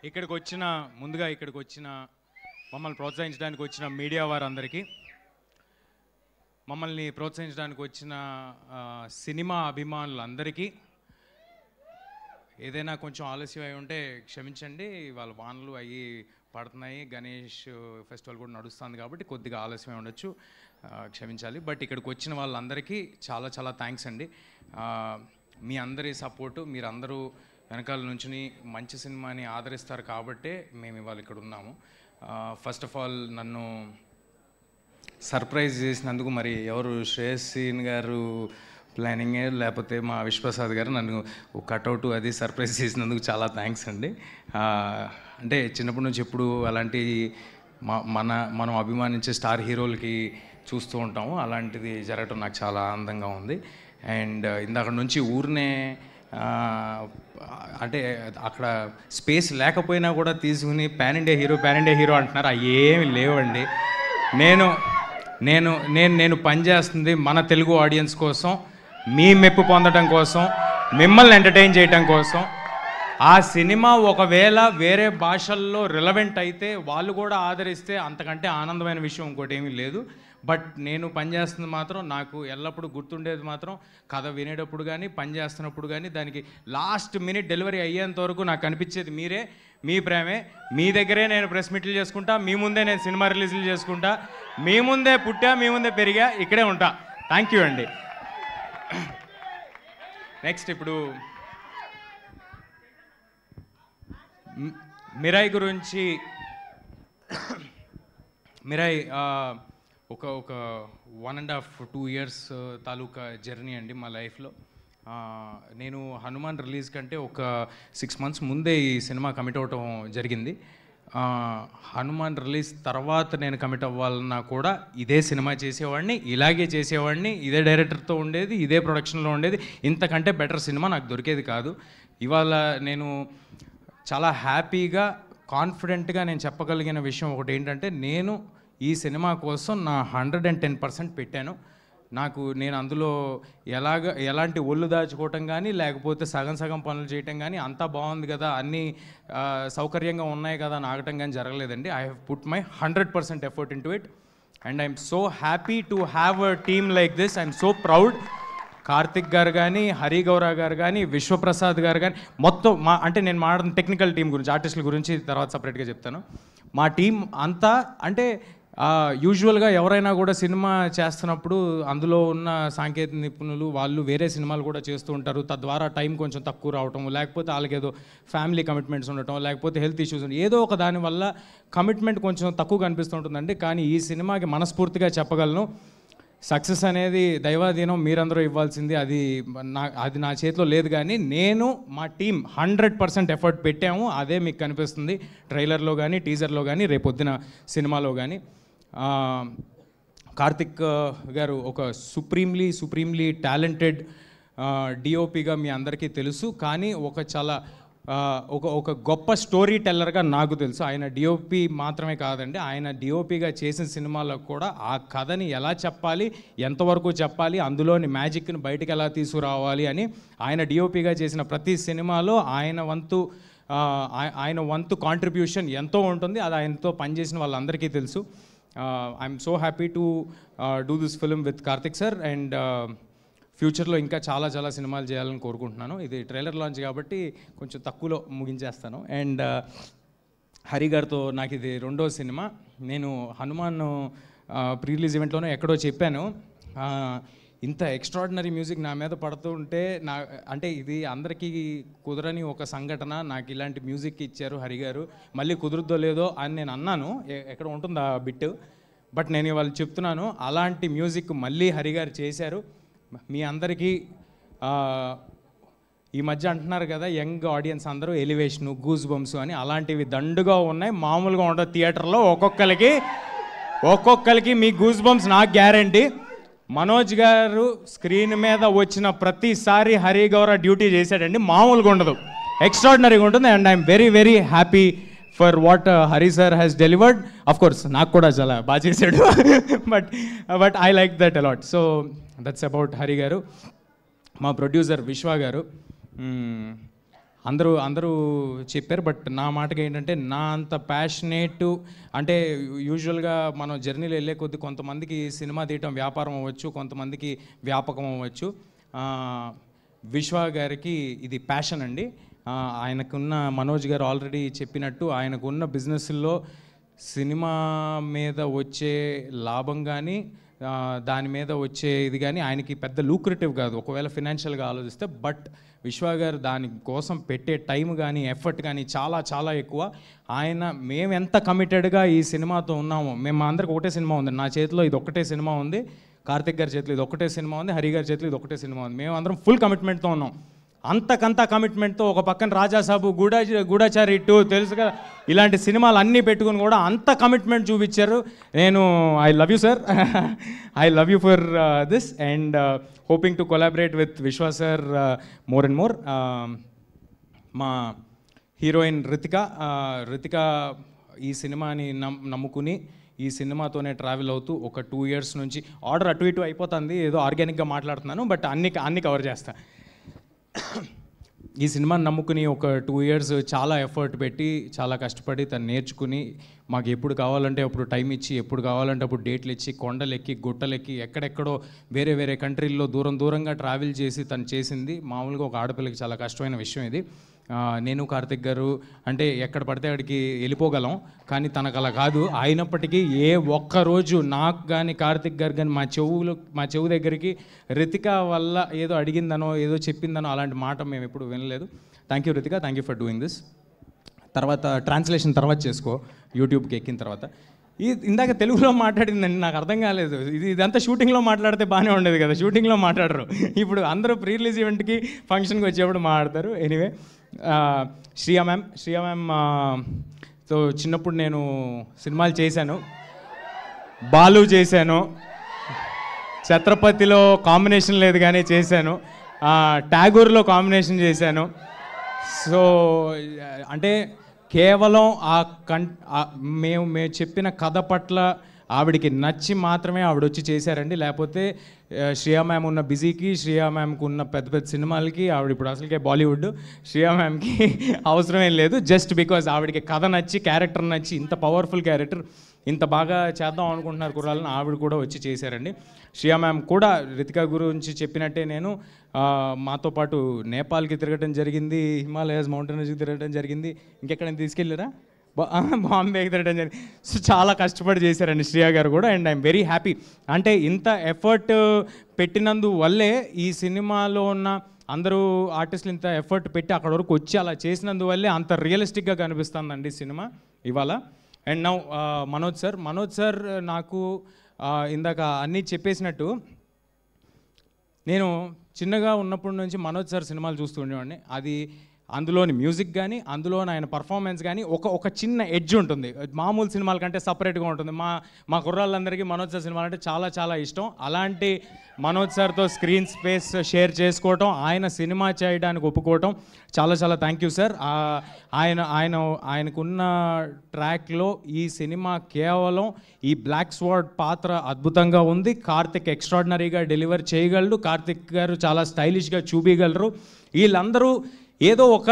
ఇక్కడికి వచ్చిన ముందుగా ఇక్కడికి వచ్చిన మమ్మల్ని ప్రోత్సహించడానికి వచ్చిన మీడియా వారందరికీ, మమ్మల్ని ప్రోత్సహించడానికి వచ్చిన సినిమా అభిమానులందరికీ, ఏదైనా కొంచెం ఆలస్యం అయి ఉంటే క్షమించండి. వాళ్ళ వానలు అవి పడుతున్నాయి, గణేష్ ఫెస్టివల్ కూడా నడుస్తుంది కాబట్టి కొద్దిగా ఆలస్యం ఉండొచ్చు, క్షమించాలి. బట్ ఇక్కడికి వచ్చిన వాళ్ళందరికీ చాలా చాలా థ్యాంక్స్ అండి. మీ అందరి సపోర్టు, మీరందరూ వెనకాల నుంచి మంచి సినిమాని ఆదరిస్తారు కాబట్టే మేము ఇవాళ ఇక్కడ ఉన్నాము. ఫస్ట్ ఆఫ్ ఆల్ నన్ను సర్ప్రైజ్ చేసినందుకు మరి ఎవరు శ్రేయస్సీన్ గారు ప్లానింగే లేకపోతే మా విశ్వప్రసాద్ గారు నన్ను కట్అవుట్ అది సర్ప్రైజ్ చేసినందుకు చాలా థ్యాంక్స్ అండి. అంటే చిన్నప్పటి నుంచి ఎప్పుడు అలాంటి మనం అభిమానించే స్టార్ హీరోలకి చూస్తూ ఉంటాము, అలాంటిది జరగటం నాకు చాలా ఆనందంగా ఉంది. అండ్ ఇందాక నుంచి ఊరినే అంటే అక్కడ స్పేస్ లేకపోయినా కూడా తీసుకుని పాన్ ఇండియా హీరో అంటున్నారు. అవి ఏమి లేవండి. నేను పనిచేస్తుంది మన తెలుగు ఆడియన్స్ కోసం, మీ మెప్పు పొందడం కోసం, మిమ్మల్ని ఎంటర్టైన్ చేయడం కోసం. ఆ సినిమా ఒకవేళ వేరే భాషల్లో రిలవెంట్ అయితే వాళ్ళు కూడా ఆదరిస్తే అంతకంటే ఆనందమైన విషయం ఇంకోటి ఏమీ లేదు. బట్ నేను పనిచేస్తుంది మాత్రం నాకు ఎల్లప్పుడూ గుర్తుండేది మాత్రం కథ వినేటప్పుడు కానీ పనిచేస్తున్నప్పుడు కానీ దానికి లాస్ట్ మినిట్ డెలివరీ అయ్యేంత వరకు నాకు అనిపించేది మీరే, మీ ప్రేమే. మీ దగ్గరే నేను ప్రెస్ మీట్లు చేసుకుంటా, మీ ముందే నేను సినిమా రిలీజ్లు చేసుకుంటా, మీ ముందే పుట్టా, మీ ముందే పెరిగా, ఇక్కడే ఉంటా. థ్యాంక్ యూ అండి. నెక్స్ట్ ఇప్పుడు మిరాయి గురించి. మిరాయి ఒక 1.5-2 years తాలూకా జర్నీ అండి మా లైఫ్లో. నేను హనుమాన్ రిలీజ్ కంటే ఒక 6 months ముందే ఈ సినిమా కమిట్ అవ్వటం జరిగింది. హనుమాన్ రిలీజ్ తర్వాత నేను కమిట్ అవ్వాలన్నా కూడా ఇదే సినిమా చేసేవాడిని, ఇలాగే చేసేవాడిని, ఇదే డైరెక్టర్తో ఉండేది, ఇదే ప్రొడక్షన్లో ఉండేది. ఇంతకంటే బెటర్ సినిమా నాకు దొరికేది కాదు. ఇవాళ నేను చాలా హ్యాపీగా కాన్ఫిడెంట్గా నేను చెప్పగలిగిన విషయం ఒకటి ఏంటంటే, నేను ఈ సినిమా కోసం నా 110% పెట్టాను. నేను అందులో ఎలాంటి ఒళ్ళు దాచుకోవటం కానీ లేకపోతే సగం పనులు చేయటం కానీ అంతా బాగుంది కదా, అన్నీ సౌకర్యంగా ఉన్నాయి కదా అని ఆగటం కానీ జరగలేదండి. I have put my 100% effort into it and I'm so happy to have a team like this. I'm so proud. Karthik గారు కానీ, హరి గౌరా గారు కానీ, విశ్వప్రసాద్ గారు కానీ, మొత్తం అంటే నేను మాట్లాడుతున్న టెక్నికల్ టీం గురించి, ఆర్టిస్టుల గురించి తర్వాత సపరేట్గా చెప్తాను. మా టీం అంతా అంటే యూజువల్గా ఎవరైనా కూడా సినిమా చేస్తున్నప్పుడు అందులో ఉన్న సాంకేతిక నిపుణులు వాళ్ళు వేరే సినిమాలు కూడా చేస్తూ ఉంటారు. తద్వారా టైం కొంచెం తక్కువ రావటం, లేకపోతే వాళ్ళకి ఏదో ఫ్యామిలీ కమిట్మెంట్స్ ఉండటం, లేకపోతే హెల్త్ ఇష్యూస్ ఉండటం, ఏదో ఒక దానివల్ల కమిట్మెంట్ కొంచెం తక్కువ కనిపిస్తుంటుందండి. కానీ ఈ సినిమాకి మనస్ఫూర్తిగా చెప్పగలను, సక్సెస్ అనేది దైవాధీనం, మీరందరూ ఇవ్వాల్సింది. అది నా చేతిలో లేదు. కానీ నేను మా టీం 100% ఎఫర్ట్ పెట్టాము. అదే మీకు కనిపిస్తుంది ట్రైలర్లో కానీ, టీజర్లో కానీ, రేపొద్దున సినిమాలో కానీ. కార్తిక్ గారు ఒక సుప్రీంలీ టాలెంటెడ్ డిఓపిగా మీ అందరికీ తెలుసు. కానీ ఒక గొప్ప స్టోరీ టెల్లర్గా నాకు తెలుసు. ఆయన డిఓపి మాత్రమే కాదండి, ఆయన డిఓపిగా చేసిన సినిమాలకు కూడా ఆ కథని ఎలా చెప్పాలి, ఎంతవరకు చెప్పాలి, అందులోని మ్యాజిక్ని బయటికి ఎలా తీసుకురావాలి అని ఆయన డిఓపిగా చేసిన ప్రతి సినిమాలో ఆయన వంతు కాంట్రిబ్యూషన్ ఎంతో ఉంటుంది. అది ఆయనతో పనిచేసిన వాళ్ళందరికీ తెలుసు. I'm so happy to do this film with Karthik sir. And ఫ్యూచర్లో ఇంకా చాలా సినిమాలు చేయాలని కోరుకుంటున్నాను. ఇది ట్రైలర్ లాంచ్ కాబట్టి కొంచెం తక్కువలో ముగించేస్తాను. అండ్ హరి గారితో నాకు ఇది 2వ సినిమా. నేను హనుమాన్ ప్రీ రిలీజ్ ఈవెంట్లోనే ఎక్కడో చెప్పాను, ఇంత ఎక్స్ట్రాడినరీ మ్యూజిక్ నా మీద పడుతూ ఉంటే అంటే ఇది అందరికీ కుదరని ఒక సంఘటన. నాకు ఇలాంటి మ్యూజిక్ ఇచ్చారు హరి గారు, మళ్ళీ కుదురుద్దో లేదో అని నేను అన్నాను, ఎక్కడ ఉంటుంది ఆ బిట్. బట్ నేను ఇవాళ చెప్తున్నాను, అలాంటి మ్యూజిక్ మళ్ళీ హరి గారు చేశారు. మీ అందరికీ ఈ మధ్య అంటున్నారు కదా యంగ్ ఆడియన్స్ అందరూ ఎలివేషను, గూస్ బంప్స్ అని, అలాంటివి దండుగా ఉన్నాయి. మామూలుగా ఉండదు థియేటర్లో. ఒక్కొక్కరికి మీ గూస్ బంప్స్ నాకు గ్యారంటీ. మనోజ్ గారు స్క్రీన్ మీద వచ్చిన ప్రతిసారి హరి గౌర డ్యూటీ చేశాడండి, మామూలుగా ఉండదు, ఎక్స్ట్రాడినరీగా ఉంటుంది. And I'm very happy for what Hari sir has delivered. Of course నాకు కూడా చాలా బాగా చేశాడు, but I like that a lot. So that's about Hari గారు. మా ప్రొడ్యూసర్ విశ్వ గారు. అందరూ చెప్పారు, బట్ నా మాటకి ఏంటంటే నా అంత ప్యాషనేట్ అంటే యూజువల్గా మనం జర్నీలో వెళ్ళే కొద్దీ కొంతమందికి సినిమా తీయటం వ్యాపారం అవ్వచ్చు, కొంతమందికి వ్యాపకం అవ్వచ్చు. విశ్వ గారికి ఇది ప్యాషన్ అండి. ఆయనకున్న మనోజ్ గారు ఆల్రెడీ చెప్పినట్టు ఆయనకున్న బిజినెస్లో సినిమా మీద వచ్చే లాభం కానీ దాని మీద వచ్చే ఇది కానీ ఆయనకి పెద్ద లూక్రేటివ్ కాదు ఒకవేళ ఫినాన్షియల్గా ఆలోచిస్తే. బట్ విశ్వ గారు దాని కోసం పెట్టే టైం కానీ ఎఫర్ట్ కానీ చాలా చాలా ఎక్కువ. మేము ఎంత కమిటెడ్గా ఈ సినిమాతో ఉన్నామో, మేము మా అందరికి ఒకటే సినిమా ఉంది, నా చేతిలో ఇది ఒకటే సినిమా ఉంది, కార్తిక్ గారి చేతిలో ఇది ఒకటే సినిమా ఉంది, హరి గారి చేతిలో ఇది ఒకటే సినిమా ఉంది. మేము అందరం ఫుల్ కమిట్మెంట్తో ఉన్నాం. అంతకంతా కమిట్మెంట్తో ఒక పక్కన రాజాసాబు, గూఢాచారి 2 తెలుసు కదా, ఇలాంటి సినిమాలు అన్నీ పెట్టుకుని కూడా అంత కమిట్మెంట్ చూపించారు. నేను I love you sir, I love you for this and hoping to collaborate with విశ్వ సార్ మోర్ అండ్ మోర్. మా హీరోయిన్ రితిక ఈ సినిమాని నమ్ముకుని ఈ సినిమాతోనే ట్రావెల్ అవుతూ ఒక 2 years నుంచి ఆర్డర్ అటు ఇటు అయిపోతుంది, ఏదో ఆర్గానిక్గా మాట్లాడుతున్నాను బట్ అన్ని కవర్ చేస్తా. ఈ సినిమాని నమ్ముకుని ఒక 2 years చాలా ఎఫర్ట్ పెట్టి చాలా కష్టపడి తను నేర్చుకుని మాకు ఎప్పుడు కావాలంటే అప్పుడు టైం ఇచ్చి ఎప్పుడు కావాలంటే అప్పుడు డేట్లు ఇచ్చి కొండలెక్కి గుట్టలెక్కి ఎక్కడెక్కడో వేరే కంట్రీల్లో దూరంగా ట్రావెల్ చేసి తను చేసింది మామూలుగా ఒక ఆడపిల్లకి చాలా కష్టమైన విషయం ఇది. నేను కార్తిక్ గారు అంటే ఎక్కడ పడితే అక్కడికి వెళ్ళిపోగలం, కానీ తనకు అలా కాదు. అయినప్పటికీ ఏ ఒక్కరోజు నాకు కానీ కార్తిక్ గారు కానీ మా చెవు దగ్గరికి రితిక వల్ల ఏదో అడిగిందనో ఏదో చెప్పిందనో అలాంటి మాట మేము ఎప్పుడు వినలేదు. Thank you Ritika, thank you for doing this. తర్వాత ట్రాన్స్లేషన్ తర్వాత చేసుకో యూట్యూబ్కి ఎక్కిన తర్వాత. ఇందాక తెలుగులో మాట్లాడిందండి, నాకు అర్థం కాలేదు. ఇదంతా షూటింగ్లో మాట్లాడితే బాగానే ఉండేది కదా, షూటింగ్లో మాట్లాడరు. ఇప్పుడు అందరూ ప్రీ రిలీజ్ ఈవెంట్కి ఫంక్షన్కి వచ్చేప్పుడు మాట్లాడతారు. ఎనీవే, శ్రియా మ్యామ్ సో చిన్నప్పుడు నేను సినిమాలు చేశాను, బాలు చేశాను, ఛత్రపతిలో కాంబినేషన్ లేదు కానీ చేశాను, ట్యాగూర్లో కాంబినేషన్ చేశాను. సో అంటే కేవలం మేము చెప్పిన కథ పట్ల ఆవిడికి నచ్చి మాత్రమే ఆవిడ వచ్చి చేశారండి. లేకపోతే శ్రియా మ్యామ్ ఉన్న బిజీకి, శ్రియా మ్యామ్కి ఉన్న పెద్ద సినిమాలకి ఆవిడ ఇప్పుడు అసలుకే బాలీవుడ్, శ్రియా మ్యామ్కి అవసరమేం లేదు. జస్ట్ బికాజ్ ఆవిడకి కథ నచ్చి, క్యారెక్టర్ నచ్చి, ఇంత పవర్ఫుల్ క్యారెక్టర్ ఇంత బాగా చేద్దాం అనుకుంటున్నారు కుర్రాలని, ఆవిడ కూడా వచ్చి చేశారండి. శ్రియా మ్యామ్ కూడా రితిక గురించి చెప్పినట్టే నేను మాతో పాటు నేపాల్కి తిరగడం జరిగింది, హిమాలయాస్ మౌంటైన్స్కి తిరగడం జరిగింది, ఇంకెక్కడైనా తీసుకెళ్ళారా, బాంబేకి తిరగడం జరిగింది. సో చాలా కష్టపడి చేశారండి శ్రియా గారు కూడా. And I'm very happy. అంటే ఇంత ఎఫర్ట్ పెట్టినందువల్లే ఈ సినిమాలో ఉన్న అందరూ ఆర్టిస్టులు ఇంత ఎఫర్ట్ పెట్టి అక్కడ వరకు వచ్చి అలా చేసినందువల్లే అంత రియలిస్టిక్గా కనిపిస్తుందండి సినిమా ఇవాళ. అండ్ నౌ మనోజ్ సార్ నాకు ఇందాక అన్నీ చెప్పేసినట్టు నేను చిన్నగా ఉన్నప్పటి నుంచి మనోజ్ సార్ సినిమాలు చూస్తూ ఉండేవాడిని. అది అందులోని మ్యూజిక్ కానీ అందులోని ఆయన పర్ఫార్మెన్స్ కానీ ఒక చిన్న ఎడ్జ్ ఉంటుంది, మామూలు సినిమాల కంటే సపరేట్గా ఉంటుంది. మా కుర్రాళ్ళందరికీ మనోజ్ సార్ సినిమాలు అంటే చాలా చాలా ఇష్టం. అలాంటి మనోజ్ సార్తో స్క్రీన్ స్పేస్ షేర్ చేసుకోవటం, ఆయన సినిమా చేయడానికి ఒప్పుకోవటం చాలా చాలా థ్యాంక్ యూ సార్. ఆయనకున్న ట్రాక్లో ఈ సినిమా కేవలం ఈ బ్లాక్ స్వార్డ్ పాత్ర అద్భుతంగా ఉంది. కార్తిక్ ఎక్స్ట్రాడినరీగా డెలివర్ చేయగలడు, కార్తిక్ గారు చాలా స్టైలిష్గా చూపించగలరు. వీళ్ళందరూ ఏదో ఒక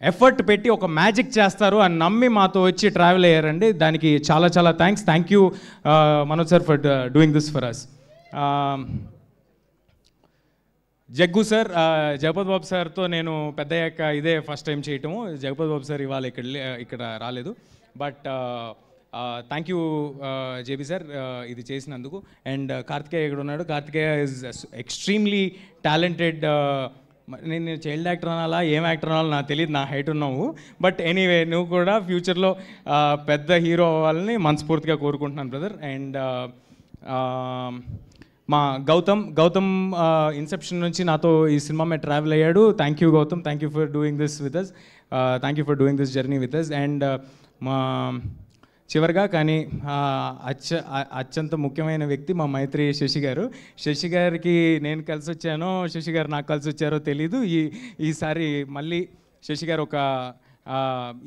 ఎఫర్ట్ పెట్టి ఒక మ్యాజిక్ చేస్తారు అని నమ్మి మాతో వచ్చి ట్రావెల్ అయ్యారండి. దానికి చాలా చాలా thank you Manoj sir for doing this for us. Jaggu sir, Jagapathi Babu సార్తో నేను పెద్దయ్యాక ఇదే ఫస్ట్ టైం చేయటము. జగపతి బాబు సార్ ఇవాళ ఇక్కడ రాలేదు, but thank you JB sir ఇది చేసినందుకు. అండ్ కార్తికేయ ఇక్కడ ఉన్నాడు. Karthikeya is extremely talented. నేను చైల్డ్ యాక్టర్ అనాలా ఏం యాక్టర్ అనాలో నాకు తెలియదు, నా హైట్ ఉన్నావు. బట్ ఎనీవే నువ్వు కూడా ఫ్యూచర్లో పెద్ద హీరో అవ్వాలని మనస్ఫూర్తిగా కోరుకుంటున్నాను బ్రదర్. అండ్ మా గౌతమ్ ఇన్సెప్షన్ నుంచి నాతో ఈ సినిమా మీద ట్రావెల్ అయ్యాడు. Thank you Gautham, thank you for doing this with us, thank you for doing this journey with us. And మా చివరిగా కానీ అత్యంత ముఖ్యమైన వ్యక్తి మా మైత్రి శశి గారు. శశి గారికి నేను కలిసి వచ్చానో శశి గారు నాకు కలిసి వచ్చారో తెలీదు. ఈసారి మళ్ళీ శశి గారు ఒక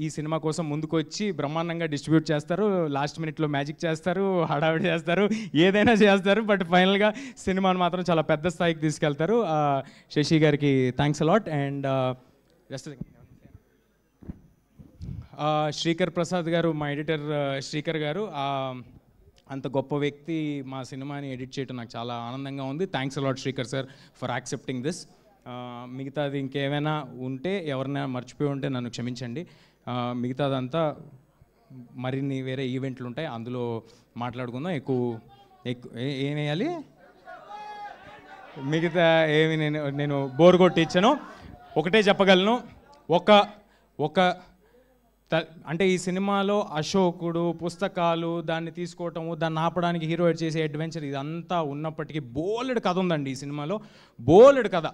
ఈ సినిమా కోసం ముందుకు వచ్చి బ్రహ్మాండంగా డిస్ట్రిబ్యూట్ చేస్తారు, లాస్ట్ మినిట్లో మ్యాజిక్ చేస్తారు, హడావిడి చేస్తారు, ఏదైనా చేస్తారు. బట్ ఫైనల్గా సినిమాను మాత్రం చాలా పెద్ద స్థాయికి తీసుకెళ్తారు. శశి గారికి thanks a lot. And Srikar Prasad గారు, మా ఎడిటర్ శ్రీకర్ గారు, అంత గొప్ప వ్యక్తి మా సినిమాని ఎడిట్ చేయడం నాకు చాలా ఆనందంగా ఉంది. Thanks a lot Srikar sir for accepting this. మిగతాది ఇంకేమైనా ఉంటే, ఎవరైనా మర్చిపోయి ఉంటే నన్ను క్షమించండి. మిగతాదంతా మరిన్ని వేరే ఈవెంట్లు ఉంటాయి, అందులో మాట్లాడుకుందాం. ఏం వేయాలి, మిగతా ఏమి నేను బోర్ కొట్టించాను. ఒకటే చెప్పగలను, అంటే ఈ సినిమాలో అశోకుడు, పుస్తకాలు, దాన్ని తీసుకోవటము, దాన్ని ఆపడానికి హీరో చేసే అడ్వెంచర్, ఇదంతా ఉన్నప్పటికీ బోలెడు కథ ఉందండి ఈ సినిమాలో, బోలెడు కథ.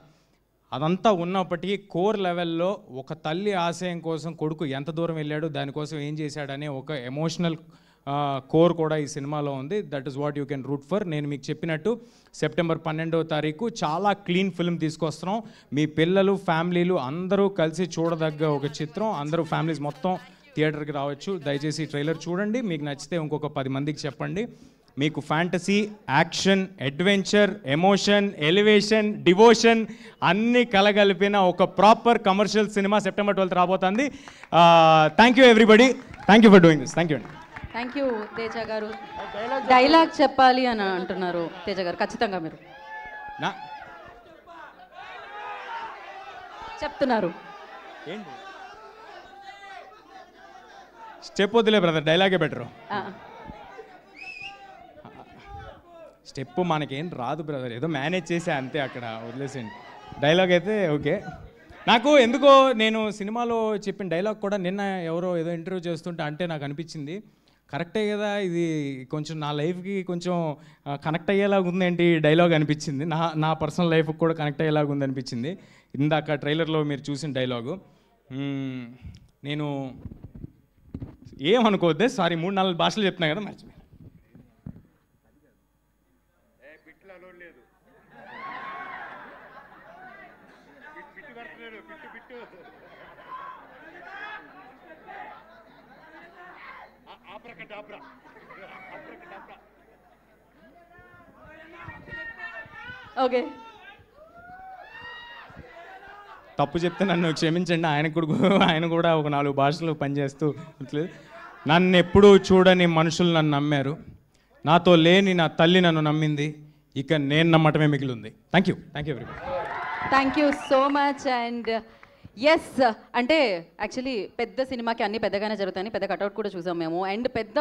అదంతా ఉన్నప్పటికీ కోర్ లెవెల్లో ఒక తల్లి ఆశయం కోసం కొడుకు ఎంత దూరం వెళ్ళాడు, దానికోసం ఏం చేశాడనే ఒక ఎమోషనల్ కోర్ కూడా ఈ సినిమాలో ఉంది. That is what you can root for. నేను మీకు చెప్పినట్టు సెప్టెంబర్ 12వ తారీఖు చాలా క్లీన్ ఫిల్మ్ తీసుకొస్తున్నాం. మీ పిల్లలు, ఫ్యామిలీలు అందరూ కలిసి చూడదగ్గ ఒక చిత్రం. అందరూ ఫ్యామిలీస్ మొత్తం థియేటర్కి రావచ్చు. దయచేసి ట్రైలర్ చూడండి, మీకు నచ్చితే ఇంకొక 10 మందికి చెప్పండి. మీకు fantasy, action, adventure, emotion, elevation, devotion అన్నీ కలగలిపిన ఒక proper commercial cinema September 12th రాబోతుంది. Thank you everybody, thank you for doing this. Thank you అండి. థ్యాంక్ యూ తేజ గారు. డైలాగ్ చెప్పాలి అని అంటున్నారు తేజ గారు, ఖచ్చితంగా మీరు చెప్తున్నారు. ఏంటి స్టెప్ వద్దులే బ్రదర్, డైలాగే బెటరు. స్టెప్ మనకేం రాదు బ్రదర్, ఏదో మేనేజ్ చేసా అంతే, అక్కడ వదిలేసేయండి. డైలాగ్ అయితే ఓకే. నాకు ఎందుకో నేను సినిమాలో చెప్పిన డైలాగ్ కూడా నిన్న ఎవరో ఏదో ఇంటర్వ్యూ చేస్తుంటే అంటే నాకు అనిపించింది, కరెక్టే కదా, ఇది కొంచెం నా లైఫ్కి కొంచెం కనెక్ట్ అయ్యేలాగా ఉందేంటి డైలాగ్ అనిపించింది. నా పర్సనల్ లైఫ్కి కూడా కనెక్ట్ అయ్యేలాగా ఉంది అనిపించింది ఇందాక ట్రైలర్లో మీరు చూసిన డైలాగు. నేను ఏమనుకోవద్దే, సారీ 3-4 భాషలు చెప్తున్నా కదా, మర్చిపోయి. ఓకే, తప్పు చెప్తే నన్ను క్షమించండి. ఆయన కూడా ఒక 4 భాషలు పనిచేస్తూ నన్ను ఎప్పుడూ చూడని మనుషులు నన్ను నమ్మారు, నాతో లేని నా తల్లి నన్ను నమ్మింది, ఇక నేను నమ్మటమే మిగిలి ఉంది. Thank you everybody. Thank you so much. And yes, అంటే యాక్చువల్లీ పెద్ద సినిమాకి అన్ని పెద్దగానే జరుగుతాయని పెద్ద కటౌట్ కూడా చూసాం మేము. అండ్ పెద్ద